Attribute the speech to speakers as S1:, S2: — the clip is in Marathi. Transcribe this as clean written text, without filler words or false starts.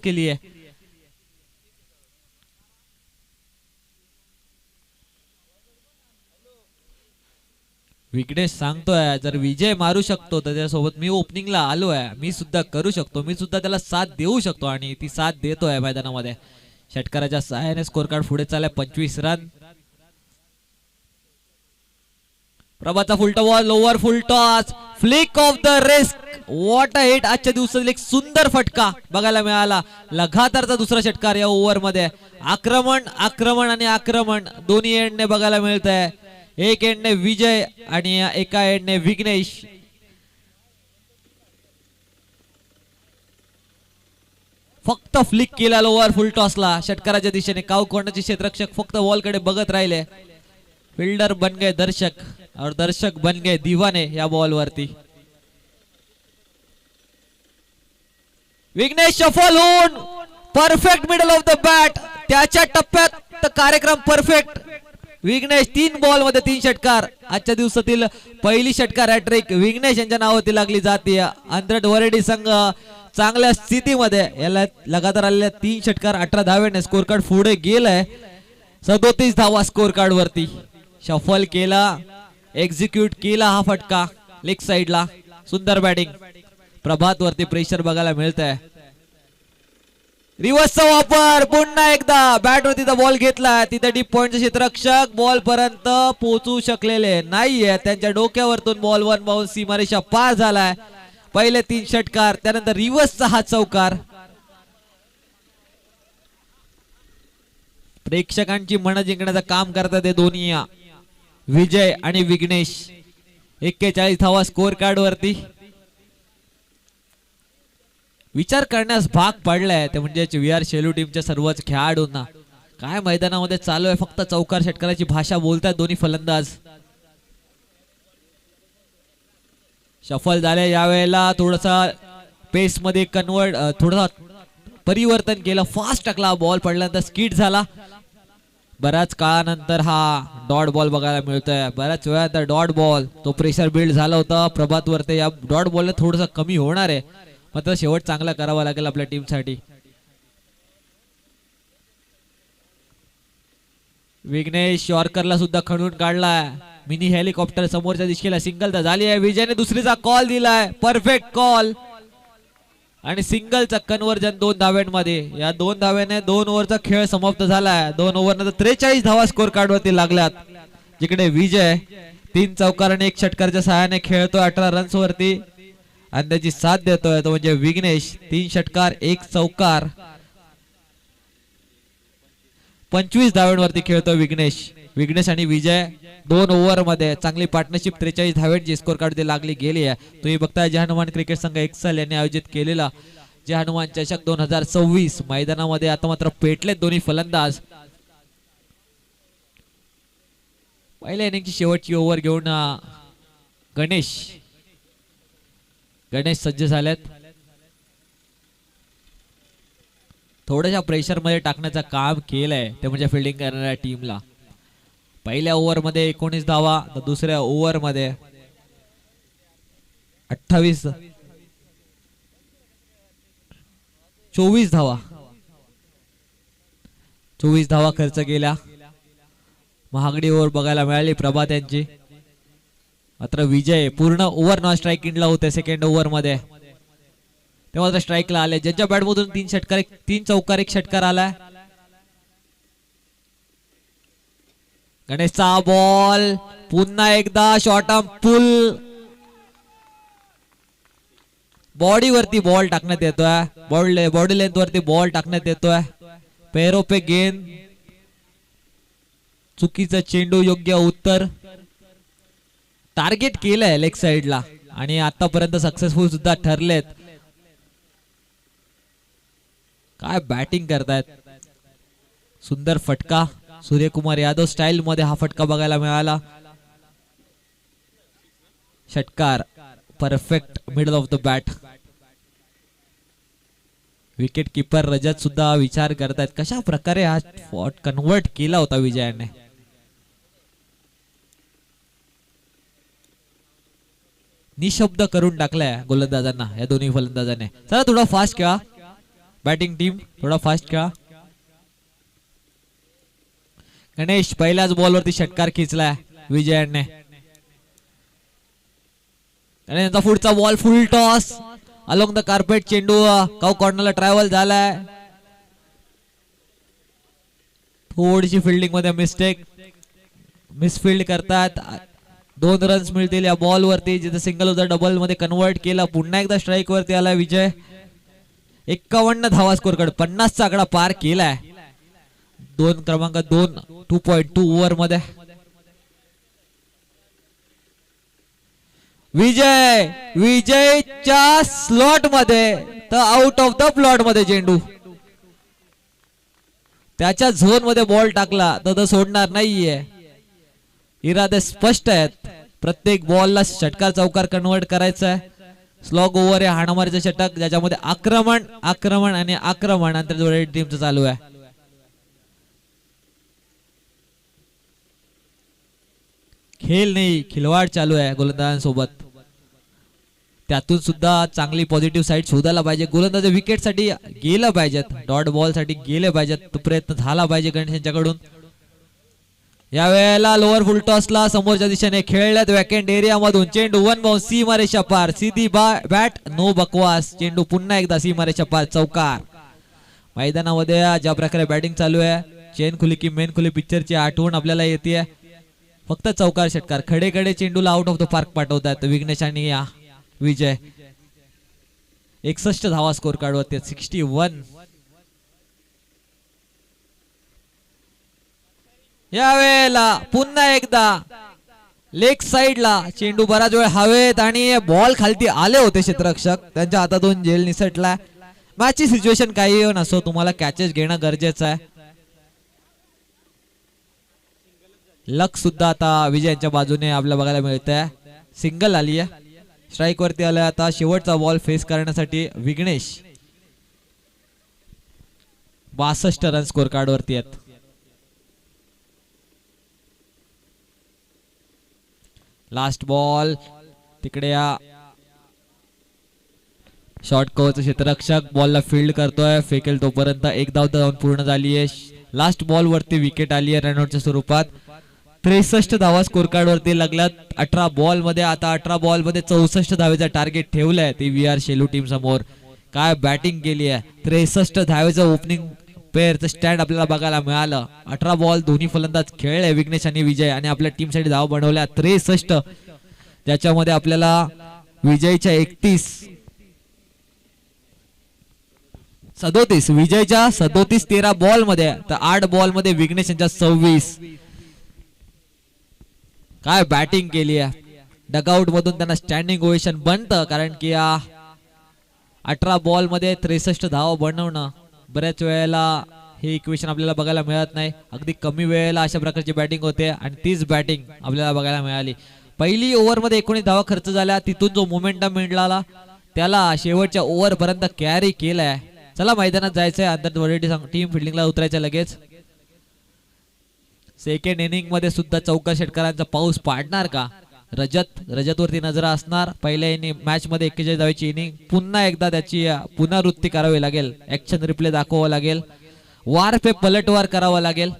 S1: के लिए विघ्नेश सांगतोय जर विजय मारू शकतो तर त्यासोबत मी ओपनिंगला आलो आहे, मी सुद्धा करू शकतो, मी सुद्धा त्याला साथ देऊ शकतो आणि ती साथ देतोय मैदानामध्ये. षटकाराच्या सहाय्याने स्कोर कार्ड पुढे चाललाय 25 रन. प्रभातचा फुलटा ball lower full toss flick off the wrist. What a hit. आजच्या दिवसातील एक सुंदर फटका बघायला मिळाला. लगातारचा दुसरा षटकार या ओव्हर मध्ये. आक्रमण आक्रमण आणि आक्रमण दोन्ही एंडने बघायला मिळत आहे. एक एंडने विजय आणि एका एंडने विघ्नेश. फक्त फ्लिक केला ओव्हर फुल टॉसला षटकाराच्या दिशेने. काव कोणाचे क्षेत्ररक्षक फक्त बॉल कडे बघत राहिले. फिल्डर बन गए दर्शक और दर्शक बन गए दीवाने या बॉल वरती. विघ्नेश शफल होऊन perfect middle of the bat. त्याच्या टप्प्यात कार्यक्रम परफेक्ट. विघ्नेश 3 बॉल मध्ये 3 षटकार. आजच्या दिवसातील पहिली षटकार हॅट्रिक विघ्नेश यांच्या नावावरती लागली जाते. अंधरट वरडी संघ चांगल्या स्थितीमध्ये. याला लगातार आलेल्या 3 षटकार 18 धावेने स्कोर कार्ड पुढे गेलाय. 37 धावा स्कोर कार्ड वरती. शफल केला, एक्झिक्यूट केला हा फटका लेग साइडला. सुंदर बॅटिंग. प्रभात वरती प्रेशर बघायला मिळत आहे. रिव्हर्सचा वापर पुन्हा एकदा. बॅट वरती बॉल घेतला. तिथे डीप पॉइंटचे क्षेत्ररक्षक बॉल पर्यंत पोहोचू शकलेले नाहीये. त्यांच्या डोक्यावरतून बॉल वन बाउन्स सीमारेषा पार झालाय. पहिले 3 षटकार त्यानंतर रिव्हर्सचा हा चौकार. प्रेक्षकांची मन जिंकण्याचं काम करतात हे दोन्ही विजय आणि विघ्नेश. 41 धावा स्कोर कार्ड वरती. विचार करण्यास भाग पडलाय ते म्हणजे VR शेलू टीमच्या सर्वच खेळाडूंना. काय मैदानामध्ये चालू आहे. फक्त चौकार षटकाराची भाषा बोलतात दोन्ही फलंदाज. शफल झाले यावेळेला. थोडासा पेस मध्ये कन्वर्ट थोडासा परिवर्तन केलं. फास्ट टाकला. बॉल पडल्यानंतर स्किड झाला. बऱ्याच काळानंतर हा डॉट बॉल बघायला मिळतोय. बऱ्याच वेळानंतर डॉट बॉल. तो प्रेशर बिल्ड झाला होता प्रभात वरती. या डॉट बॉलला थोडंसं कमी होणार आहे. मात्र शेवट चांगला करावा लागेल आपल्या टीम साठी. विघ्नेश यॉर्करला सुद्धा खणून काढलाय. मिनी हेलिकॉप्टर समोरच्या दिशेला सिंगलचा झाली आहे. विजयने दुसरीचा कॉल दिलाय. परफेक्ट कॉल आणि सिंगलचा कन्वर्जन 2 धाव्यांमध्ये. या 2 धाव्याने 2 ओव्हरचा खेळ समाप्त झालाय. 2 ओव्हर नंतर 43 धावा स्कोर कार्ड वरती लागल्यात. जिकडे विजय 3 चौकार आणि 1 षटकारच्या सहाय्याने खेळतोय 18 रन्स वरती आणि त्याची साथ देतोय तो म्हणजे विघ्नेश. 3 षटकार 1 चौकार 25 धाव्यांवरती खेळतोय विघ्नेश. विघ्नेश आणि विजय 2 ओव्हर मध्ये चांगली पार्टनरशिप 43 धाव्यांची स्कोर कार्ड लागली गेली आहे. तुम्ही बघताय जय हनुमान क्रिकेट संघ एक्सेल यांनी आयोजित केलेला जय हनुमान चषक 2026 मैदानामध्ये आता मात्र पेटलेत दोन्ही फलंदाज. पहिल्या इनिंगची शेवटची ओव्हर घेऊन गणेश सज्ज झालेत. थोड्याशा प्रेशर मध्ये टाकण्याचं काम केलंय ते म्हणजे फिल्डिंग करणाऱ्या टीमला. पहिल्या ओव्हर मध्ये 19 धावा तर दुसऱ्या ओव्हर मध्ये 24 धावा 24 धावा खर्च केल्या. महागडी ओव्हर बघायला मिळाली प्रभात यांची. मात्र विजय पूर्ण ओव्हर नॉन स्ट्राइकिंगला होते. सेकंड ओव्हर मध्ये तेव्हा स्ट्राइकला आले. ज्यांच्या बॅट मधून 3 चौकार 1 षटकार आलाय. गणेशचा बॉल पुन्हा एकदा शॉर्ट आर्म पुल. बॉडी वरती बॉल टाकण्यात येतोय. बॉडी लेंथ वरती बॉल टाकण्यात येतोय. पेरो पे गेंद. चुकीचा चेंडू योग्य उत्तर. टार्गेट केलंय लेग साइडला आणि आतापर्यंत सक्सेसफुल सुद्धा ठरलेत. काय बॅटिंग करतायत. सुंदर फटका. सूर्यकुमार यादव स्टाईल मध्ये हा फटका बघायला मिळाला. षटकार perfect middle of the bat. Wicket keeper Rajat सुद्धा विचार करतायत कशा प्रकारे हा शॉट कन्वर्ट केला होता विजयाने. निशब्द करून टाकलाय गोलंदाजांना या दोन्ही फलंदाजांनी. चला थोडा फास्ट खेळा. बॅटिंग टीम थोडा फास्ट खेळा. गणेश पहिल्याच बॉलवरती षटकार खिचलाय विजयाने. आणि त्यांचा पुढचा ball full toss along the carpet. चेंडू काउ कॉर्नरला ट्रॅव्हल झालाय. थोडीशी फिल्डिंग मध्ये मिस्टेक, मिसफिल्ड करतात. 2 रन्स मिळतील या बॉल वरती. जिथे सिंगल होता डबल मध्ये कन्वर्ट केला. पुन्हा एकदा स्ट्राईक वरती आला विजय. 51 धावा स्कोर कडे 50 चा आकडा पार केलाय. 2 क्रमांक 2.2 ओव्हर मध्ये. विजयच्या स्लॉट मध्ये तर आउट ऑफ द प्लॉट मध्ये चेंडू. त्याच्या झोन मध्ये बॉल टाकला तर तो सोडणार नाहीये. इरादे स्पष्ट आहेत. प्रत्येक बॉलला षटकार चौकार कन्वर्ट करायचा आहे. स्लॉग ओव्हर आहे हाणामारीचं षटक ज्याच्यामध्ये आक्रमण आक्रमण आणि आक्रमण आंतरजोडे टीमचं चालू आहे. खेळ नाही खिलवाड चालू आहे गोलंदाजांसोबत. त्यातून सुद्धा चांगली पॉझिटिव्ह साईड शोधायला पाहिजे. गोलंदाज विकेट साठी गेलं पाहिजेत, डॉट बॉल साठी गेले पाहिजेत. तो प्रयत्न झाला पाहिजे गणेश यांच्याकडून. या वेळेला लोअर फुल टॉसला समोरच्या दिशेने खेळल्यात वॅकेंट एरिया मधून. चेंडू 1 बाउंस सीमारेषा पार. सीधी बॅट नो बकवास. चेंडू पुन्हा एकदा सीमारेषा पार चौकार. मैदानामध्ये ज्या प्रकारे बॅटिंग चालू आहे, चेन खुली की मेन खुली पिक्चरची आठवण आपल्याला येते. फक्त चौकार षटकार खडे खडे चेंडूला आउट ऑफ द पार्क पाठवतात विघ्नेश आणि विजय. 61 धावा स्कोर कार्ड वरती 61. या वेळेला पुन्हा एकदा लेग साइडला चेंडू बराच वेळ हवेत आणि बॉल खालती आले होते क्षेत्ररक्षक. त्यांच्या हातातून झेल निसटला. मॅचची सिच्युएशन काही नसो तुम्हाला कॅचेस घेणं गरजेचं आहे. लक सुद्धा आता विजयांच्या बाजूने आपल्याला बघायला मिळतंय. सिंगल आली आहे. स्ट्राईक वरती आलाय आता शेवटचा बॉल फेस करण्यासाठी विघ्नेश. 62 रन स्कोर कार्ड वरती आहेत. लास्ट बॉल तिकडे या शॉर्ट कव्हरचा क्षेत्ररक्षक बॉलला फील्ड करतोय. फेकेल तोपर्यंत एक धाव जाऊन पूर्ण झाली आहे. लास्ट बॉल वरती विकेट आली आहे रनआउटच्या स्वरूपात. 63 धावा स्कोर कार्ड वरती लागल्यात 18 बॉल मध्ये. आता 18 बॉल मध्ये 64 धावेचा टार्गेट ठेवलाय ती VR शेलू टीम समोर. काय बॅटिंग केली आहे. 63 धावेचं ओपनिंग पेअरचं स्टँड आपल्याला बघायला मिळालं. 18 बॉल दोन्ही फलंदाज खेळले विघ्नेश आणि विजय आणि आपल्या टीम साठी धाव बनवल्या 63. ज्याच्यामध्ये आपल्याला विजयच्या 31, 37 विजयच्या 37 13 बॉल मध्ये तर 8 बॉल मध्ये विघ्नेश यांच्या 26. काय बॅटिंग केली आहे. डगआउट मधून त्यांना स्टँडिंग ओवेशन बनतं कारण की 18 बॉल मध्ये 63 धावा बनवणं बऱ्याच वेळेला हे इक्वेशन आपल्याला बघायला मिळत नाही. अगदी कमी वेळेला अशा प्रकारची बॅटिंग होते आणि तीच बॅटिंग आपल्याला बघायला मिळाली. पहिली ओव्हर मध्ये 19 धावा खर्च झाल्या. तिथून जो मोमेंटम मिळाला त्याला शेवटच्या ओव्हर पर्यंत कॅरी केलाय. चला मैदानात जायचंय. आंतरजोडे टीम फिल्डिंगला उतरायचं लगेच. सेकंड इनिंग मध्ये सुद्धा चौकार षटकारांचा पाऊस पाडणार का. रजत वरती नजर असणार. पहिल्या इनिंग मॅच मध्ये 41 धावेची इनिंग. पुन्हा एकदा त्याची पुनरावृत्ती करावी लागेल. ऍक्शन रिप्ले दाखवावं लागेल. वार पे पलटवार करावा लागेल.